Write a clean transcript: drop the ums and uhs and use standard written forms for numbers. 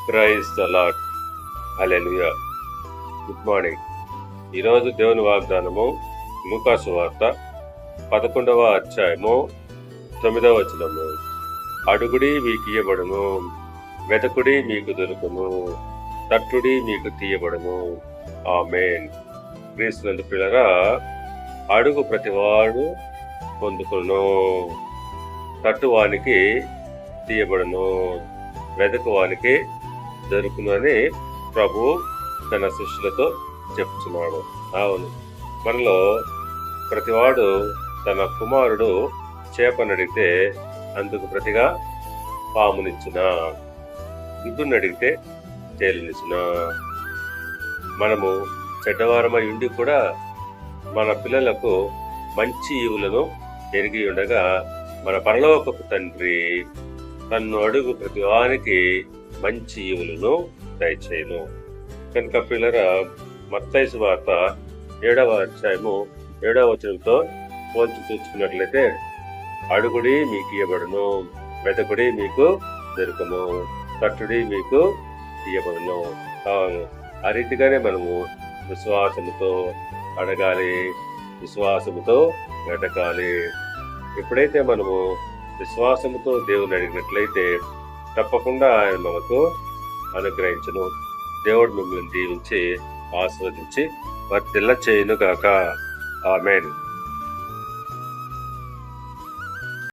Praise the lord. Hallelujah. Good morning. ఈరోజు దేవుని వాగ్దానము లూకా సువార్త 11వ అధ్యాయము 9వ వచనము. అడుగుడి మీకు ఇయ్యబడును, వెతకుడి మీకు దొరుకును, తట్టుడి మీకు తీయబడును. ఆమేన్. క్రీస్తునందు పిల్లరా, అడుగు ప్రతివాడు పొందుకును, తట్టువానికి తీయబడును, వెతకువానికి దొరుకును అని ప్రభు తన శిష్యులతో చెప్తున్నాడు. అవును, మనలో ప్రతివాడు తన కుమారుడు చేపనడిగితే అందుకు ప్రతిగా పామునిచ్చిన, గుడ్డును అడిగితే తేలినిచ్చిన. మనము చెడ్డవారమై ఉండి కూడా మన పిల్లలకు మంచి ఈవులను ఎరిగి ఉండగా మన పరలోకపు తండ్రి తన్ను అడుగు ప్రతి వానికి మంచి ఈవులను దయచేయను. కనుక పిల్లరా, మత్తయి సువార్త 7వ అధ్యాయము 7వ వచనంతో పోల్చి చూసుకున్నట్లయితే, అడుగుడి మీకు ఇయ్యబడును, వెతకుడి మీకు దొరుకును, తట్టుడి మీకు తీయబడును. అవును, ఆ రీతిగానే మనము విశ్వాసముతో అడగాలి, విశ్వాసముతో వెతకాలి. ఎప్పుడైతే మనము విశ్వాసముతో దేవుని అడిగినట్లయితే తప్పకుండా ఆయన మనకు అనుగ్రహించును. దేవుడు మిమ్మల్ని దీవించి ఆశీర్వదించి వర్ధిల్ల చేయును గాక. ఆమేన్.